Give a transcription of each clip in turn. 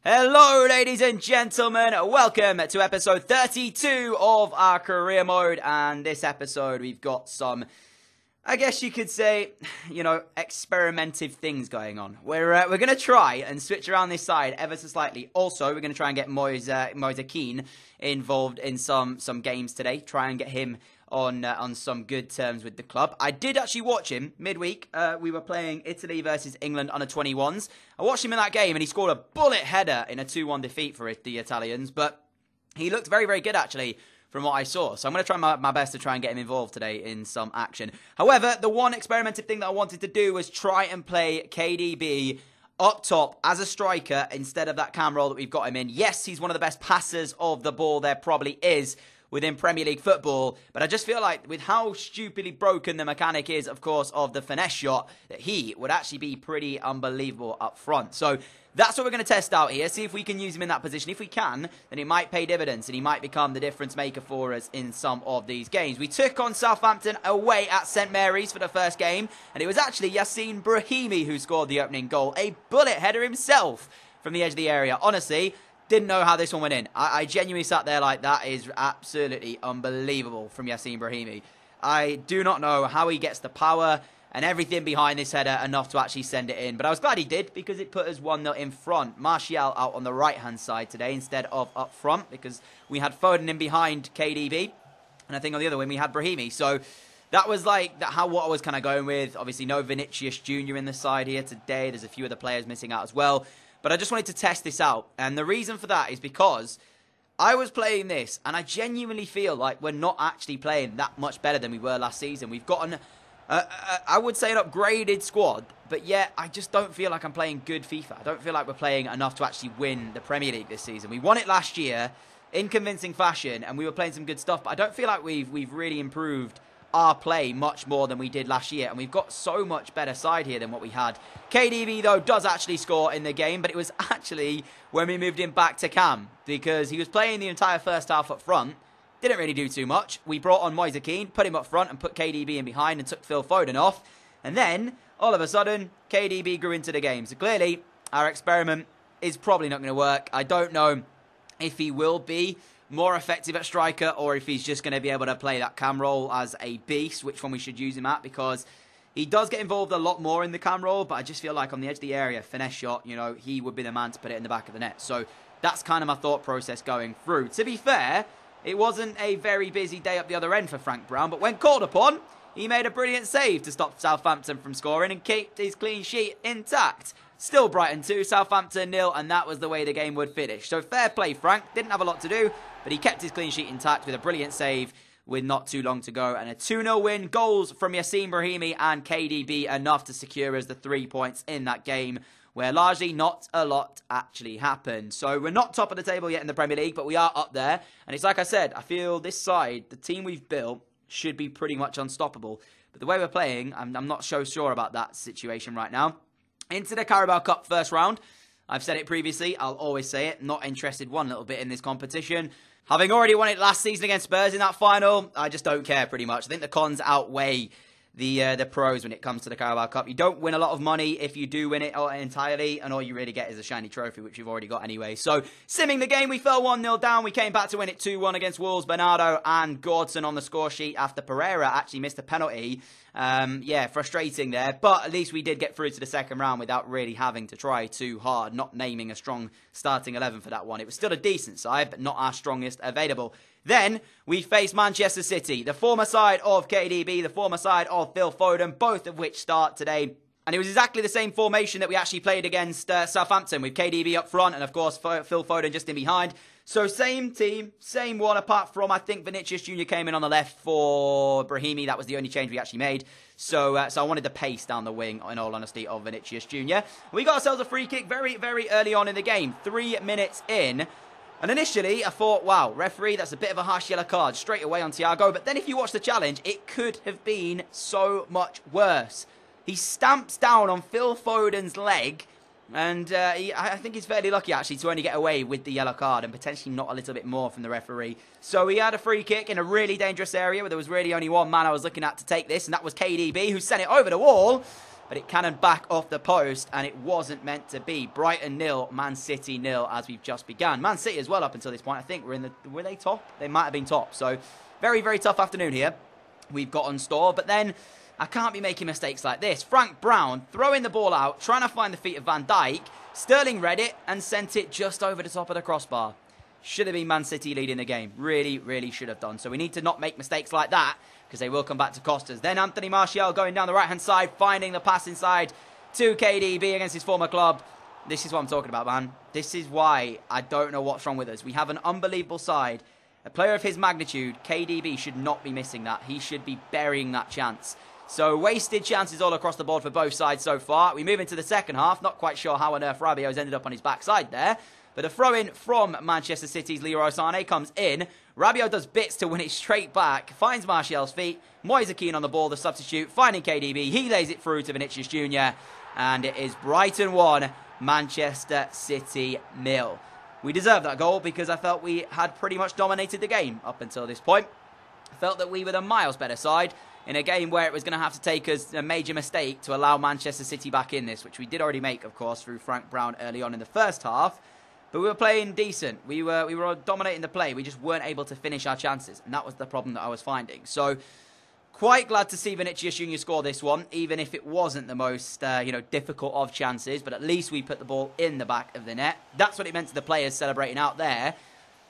Hello ladies and gentlemen, welcome to episode 32 of our career mode, and this episode we've got some, I guess you could say, experimentative things going on. We're going to try and switch around this side ever so slightly. Also, we're going to try and get Moise Keane involved in some games today, try and get him on some good terms with the club. I did actually watch him midweek. We were playing Italy versus England under 21s. I watched him in that game and he scored a bullet header in a 2-1 defeat for the Italians, but he looked very, very good actually from what I saw. So I'm going to try my best to try and get him involved today in some action. However, the one experimental thing that I wanted to do was try and play KDB up top as a striker instead of that cam role that we've got him in. Yes, he's one of the best passers of the ball there probably is within Premier League football, but I just feel like with how stupidly broken the mechanic is, of course, of the finesse shot, that he would actually be pretty unbelievable up front. So that's what we're going to test out here, see if we can use him in that position. If we can, then it might pay dividends, and he might become the difference maker for us in some of these games. We took on Southampton away at St Mary's for the first game, and it was actually Yacine Brahimi who scored the opening goal. A bullet header himself from the edge of the area. Honestly, didn't know how this one went in. I genuinely sat there like, that is absolutely unbelievable from Yacine Brahimi. I do not know how he gets the power and everything behind this header enough to actually send it in. But I was glad he did, because it put us 1-0 in front. Martial out on the right-hand side today instead of up front, because we had Foden in behind KDB. And I think on the other wing we had Brahimi. So that was like what I was kind of going with. Obviously no Vinicius Jr. in the side here today. There's a few other players missing out as well. But I just wanted to test this out. And the reason for that is because I was playing this, and I genuinely feel like we're not actually playing that much better than we were last season. We've got I would say an upgraded squad, but yet I just don't feel like I'm playing good FIFA. I don't feel like we're playing enough to actually win the Premier League this season. We won it last year in convincing fashion, and we were playing some good stuff, but I don't feel like we've really improved our play much more than we did last year, and we've got so much better side here than what we had. KDB though does actually score in the game, but it was actually when we moved him back to cam, because he was playing the entire first half up front, didn't really do too much. We brought on Moise Keane, put him up front and put KDB in behind and took Phil Foden off, and then all of a sudden KDB grew into the game. So clearly our experiment is probably not going to work. I don't know if he will be more effective at striker, or if he's just going to be able to play that cam role as a beast, which one we should use him at, because he does get involved a lot more in the cam role, but I just feel like on the edge of the area, finesse shot, he would be the man to put it in the back of the net. So that's kind of my thought process going through. To be fair, it wasn't a very busy day up the other end for Frank Brown, but when called upon, he made a brilliant save to stop Southampton from scoring and kept his clean sheet intact. Still Brighton 2, Southampton 0, and that was the way the game would finish. So fair play, Frank. Didn't have a lot to do, but he kept his clean sheet intact with a brilliant save with not too long to go. And a 2-0 win. Goals from Yacine Brahimi and KDB enough to secure us the 3 points in that game, where largely not a lot actually happened. So we're not top of the table yet in the Premier League, but we are up there. And it's like I said, I feel this side, the team we've built, should be pretty much unstoppable. But the way we're playing, I'm not so sure about that situation right now. Into the Carabao Cup first round. I've said it previously, I'll always say it, not interested one little bit in this competition. Having already won it last season against Spurs in that final, I just don't care pretty much. I think the cons outweigh the pros when it comes to the Carabao Cup. You don't win a lot of money if you do win it entirely, and all you really get is a shiny trophy, which you've already got anyway. So, simming the game, we fell 1-0 down. We came back to win it 2-1 against Wolves. Bernardo and Gordson on the score sheet after Pereira actually missed a penalty. Yeah, frustrating there, but at least we did get through to the second round without really having to try too hard, not naming a strong starting 11 for that one. It was still a decent side, but not our strongest available. Then we faced Manchester City, the former side of KDB, the former side of Phil Foden, both of which start today. And it was exactly the same formation that we actually played against Southampton, with KDB up front and, of course, Phil Foden just in behind. So same team, same one, apart from, I think, Vinicius Jr. came in on the left for Brahimi. That was the only change we actually made. So I wanted the pace down the wing, in all honesty, of Vinicius Jr. We got ourselves a free kick very, very early on in the game, 3 minutes in. And initially, I thought, wow, referee, that's a bit of a harsh yellow card straight away on Thiago. But then if you watch the challenge, it could have been so much worse. He stamps down on Phil Foden's leg. And I think he's fairly lucky, actually, to only get away with the yellow card and potentially not a little bit more from the referee. So he had a free kick in a really dangerous area where there was really only one man I was looking at to take this, and that was KDB, who sent it over the wall. but it cannoned back off the post, and it wasn't meant to be. Brighton 0, Man City 0 as we've just begun. Man City as well up until this point. I think were they top? They might have been top. So very, very tough afternoon here we've got on store. But then I can't be making mistakes like this. Frank Brown throwing the ball out, trying to find the feet of Van Dijk. Sterling read it and sent it just over the top of the crossbar. Should have been Man City leading the game. Really, really should have done. So we need to not make mistakes like that, because they will come back to cost us. Then Anthony Martial going down the right-hand side, finding the pass inside to KDB against his former club. This is what I'm talking about, man. This is why I don't know what's wrong with us. We have an unbelievable side. A player of his magnitude, KDB, should not be missing that. He should be burying that chance. So wasted chances all across the board for both sides so far. We move into the second half. Not quite sure how on earth Rabiot's ended up on his backside there. But a throw-in from Manchester City's Leroy Sané comes in. Rabiot does bits to win it straight back. Finds Martial's feet. Moise Keane on the ball, the substitute. Finding KDB. He lays it through to Vinicius Jr. And it is Brighton 1, Manchester City 0. We deserved that goal because I felt we had pretty much dominated the game up until this point. I felt that we were the miles better side in a game where it was going to have to take us a major mistake to allow Manchester City back in this, which we did already make, of course, through Frank Brown early on in the first half. But we were playing decent. We were dominating the play. We just weren't able to finish our chances. And that was the problem that I was finding. So, quite glad to see Vinicius Jr. score this one, even if it wasn't the most, difficult of chances. But at least we put the ball in the back of the net. That's what it meant to the players celebrating out there.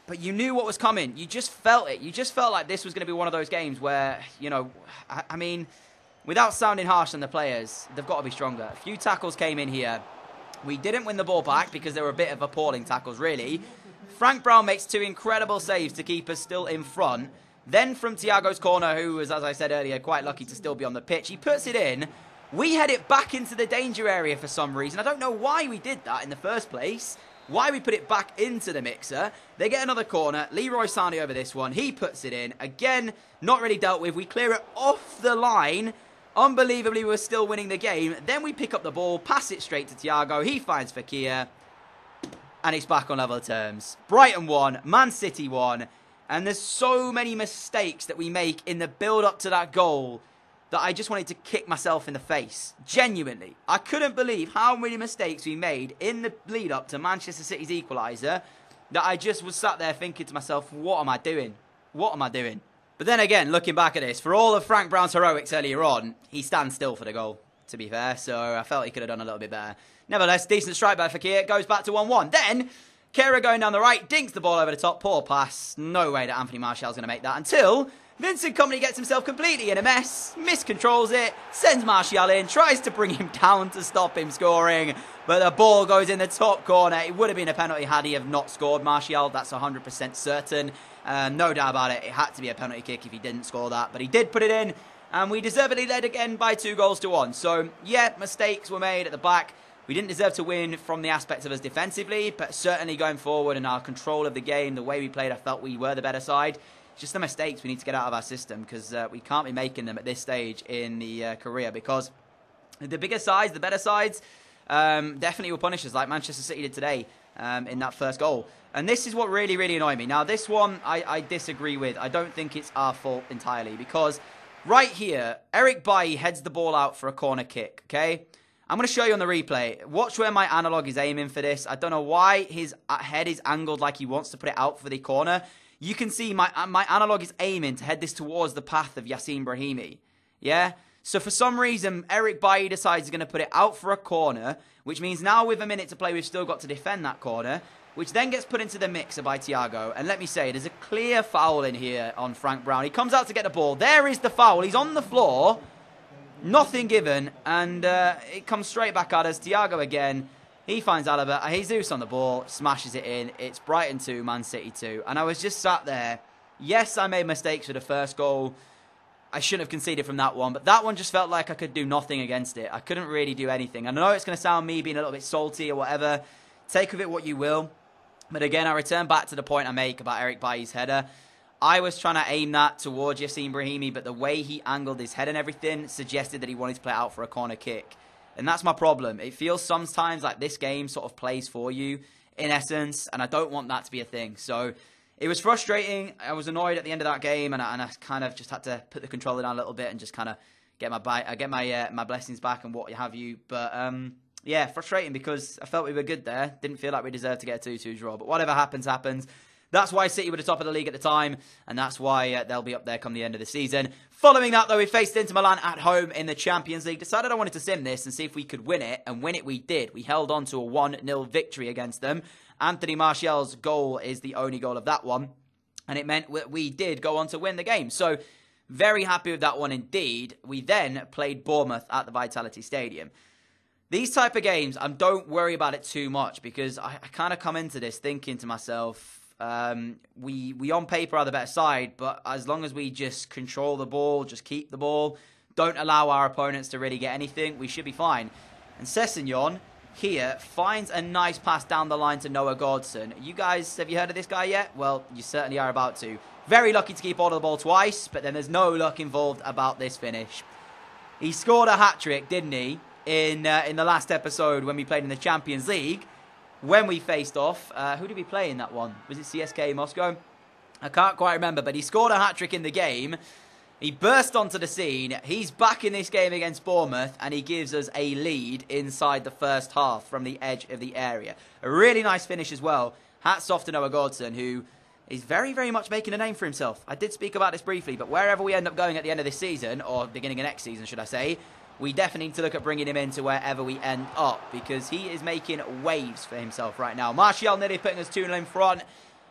But you knew what was coming. You just felt it. You just felt like this was going to be one of those games where, I mean, without sounding harsh on the players, they've got to be stronger. A few tackles came in here. We didn't win the ball back because they were a bit of appalling tackles, really. Frank Brown makes 2 incredible saves to keep us still in front. Then from Thiago's corner, who was, as I said earlier, quite lucky to still be on the pitch, he puts it in. We head it back into the danger area for some reason. I don't know why we did that in the first place. Why we put it back into the mixer. They get another corner. Leroy Sané over this one. He puts it in. Again, not really dealt with. We clear it off the line. Unbelievably, we're still winning the game. Then we pick up the ball, pass it straight to Thiago. He finds Fekir. And it's back on level terms. Brighton 1, Man City 1. And there's so many mistakes that we make in the build-up to that goal that I just wanted to kick myself in the face. Genuinely. I couldn't believe how many mistakes we made in the lead-up to Manchester City's equaliser that I just was sat there thinking to myself, what am I doing? What am I doing? But then again, looking back at this, for all of Frank Brown's heroics earlier on, he stands still for the goal, to be fair. So I felt he could have done a little bit better. Nevertheless, decent strike by Fekir. Goes back to 1-1. Then, Kehrer going down the right, dinks the ball over the top. Poor pass. No way that Anthony Martial's going to make that until Vincent Kompany gets himself completely in a mess. Miscontrols it. Sends Martial in. Tries to bring him down to stop him scoring. But the ball goes in the top corner. It would have been a penalty had he have not scored Martial. That's 100% certain. No doubt about it. It had to be a penalty kick if he didn't score that. But he did put it in. And we deservedly led again by 2-1. So, yeah, mistakes were made at the back. We didn't deserve to win from the aspects of us defensively. But certainly going forward in our control of the game, the way we played, I felt we were the better side. It's just the mistakes we need to get out of our system. Because we can't be making them at this stage in the career. Because the bigger sides, the better sides, definitely will punish us like Manchester City did today in that first goal. And this is what really, really annoyed me. Now, this one I disagree with. I don't think it's our fault entirely. Because right here, Eric Bailly heads the ball out for a corner kick, okay? I'm going to show you on the replay. Watch where my analog is aiming for this. I don't know why his head is angled like he wants to put it out for the corner. You can see my analog is aiming to head this towards the path of Yacine Brahimi. Yeah? So for some reason, Eric Bailly decides he's going to put it out for a corner, which means now with a minute to play, we've still got to defend that corner, which then gets put into the mixer by Thiago. And let me say, there's a clear foul in here on Frank Brown. He comes out to get the ball. There is the foul. He's on the floor. Nothing given. And it comes straight back at us. Thiago again. He finds Alaba. Jesus on the ball. Smashes it in. It's Brighton 2, Man City 2. And I was just sat there. Yes, I made mistakes with the first goal. I shouldn't have conceded from that one. But that one just felt like I could do nothing against it. I couldn't really do anything. I know it's going to sound me being a little bit salty or whatever. Take of it what you will. But again, I return back to the point I make about Eric Bailly's header. I was trying to aim that towards Yacine Brahimi, but the way he angled his head and everything suggested that he wanted to play out for a corner kick. And that's my problem. It feels sometimes like this game sort of plays for you, in essence, and I don't want that to be a thing. So it was frustrating. I was annoyed at the end of that game, and I kind of just had to put the controller down a little bit and just kind of get my blessings back and what have you. But yeah, frustrating because I felt we were good there. Didn't feel like we deserved to get a 2-2 draw. But whatever happens, happens. That's why City were the top of the league at the time, and that's why they'll be up there come the end of the season. Following that, though, we faced Inter Milan at home in the Champions League. Decided I wanted to sim this and see if we could win it, and win it we did. We held on to a 1-0 victory against them. Anthony Martial's goal is the only goal of that one, and it meant we did go on to win the game. So, very happy with that one indeed. We then played Bournemouth at the Vitality Stadium. These type of games, don't worry about it too much because I kind of come into this thinking to myself, we on paper are the better side, but as long as we just control the ball, just keep the ball, don't allow our opponents to really get anything, we should be fine. And Sessegnon here finds a nice pass down the line to Noah Godsson. You guys, have you heard of this guy yet? Well, you certainly are about to. Very lucky to keep hold of the ball twice, but then there's no luck involved about this finish. He scored a hat-trick, didn't he, in the last episode when we played in the Champions League. When we faced off, who did we play in that one? Was it CSKA Moscow? I can't quite remember, but he scored a hat-trick in the game. He burst onto the scene. He's back in this game against Bournemouth, and he gives us a lead inside the first half from the edge of the area. A really nice finish as well. Hats off to Noah Godsson, who is very, very much making a name for himself. I did speak about this briefly, but wherever we end up going at the end of this season, or beginning of next season, should I say, we definitely need to look at bringing him into wherever we end up because he is making waves for himself right now. Martial nearly putting us 2-0 in front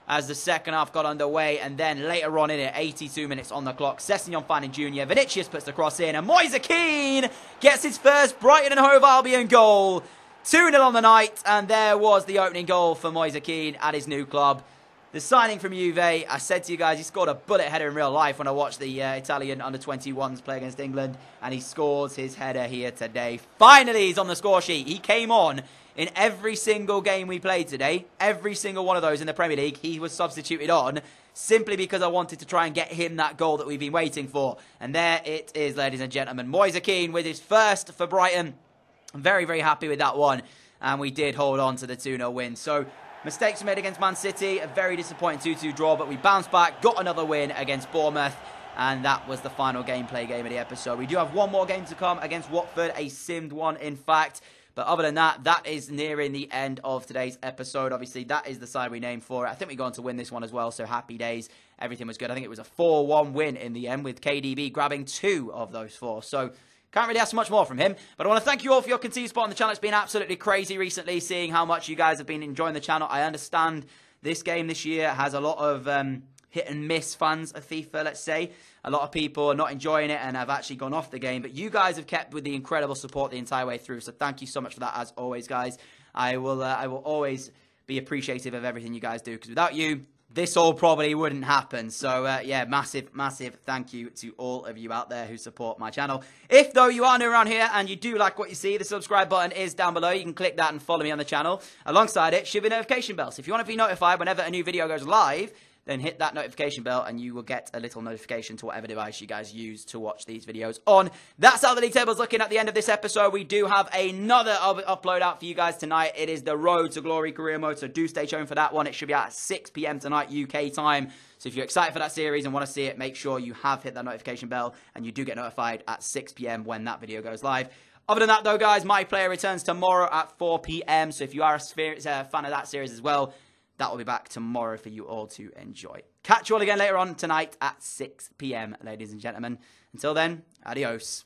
as the second half got underway. And then later on in it, 82 minutes on the clock, Sessegnon finding Junior. Vinicius puts the cross in and Moise Kean gets his first Brighton and Hove Albion goal. 2-0 on the night, and there was the opening goal for Moise Kean at his new club. The signing from Juve, I said to you guys, he scored a bullet header in real life when I watched the Italian under-21s play against England, and he scores his header here today. Finally, he's on the score sheet. He came on in every single game we played today. Every single one of those in the Premier League, he was substituted on, simply because I wanted to try and get him that goal that we've been waiting for. And there it is, ladies and gentlemen. Moise Kean with his first for Brighton. I'm very, very happy with that one, and we did hold on to the 2-0 win. So, mistakes were made against Man City, a very disappointing 2-2 draw, but we bounced back, got another win against Bournemouth, and that was the final gameplay game of the episode. We do have one more game to come against Watford, a simmed one, in fact. But other than that, that is nearing the end of today's episode. Obviously, that is the side we named for it. I think we got on to win this one as well, so happy days. Everything was good. I think it was a 4-1 win in the end, with KDB grabbing 2 of those 4. So, can't really ask much more from him. But I want to thank you all for your continued support on the channel. It's been absolutely crazy recently, seeing how much you guys have been enjoying the channel. I understand this game this year has a lot of hit and miss fans of FIFA, let's say. A lot of people are not enjoying it and have actually gone off the game. But you guys have kept with the incredible support the entire way through. So thank you so much for that, as always, guys. I will always be appreciative of everything you guys do, because without you, this all probably wouldn't happen. So, yeah, massive, massive thank you to all of you out there who support my channel. If, though, you are new around here and you do like what you see, the subscribe button is down below. You can click that and follow me on the channel. Alongside it should be a notification bell. So if you want to be notified whenever a new video goes live, then hit that notification bell and you will get a little notification to whatever device you guys use to watch these videos on. That's how the league table's looking at the end of this episode. We do have another upload out for you guys tonight. It is the Road to Glory career mode, so do stay tuned for that one. It should be out at 6 PM tonight, UK time. So if you're excited for that series and want to see it, make sure you have hit that notification bell and you do get notified at 6 PM when that video goes live. Other than that, though, guys, My Player returns tomorrow at 4 PM. So if you are a fan of that series as well, that will be back tomorrow for you all to enjoy. Catch you all again later on tonight at 6 PM, ladies and gentlemen. Until then, adios.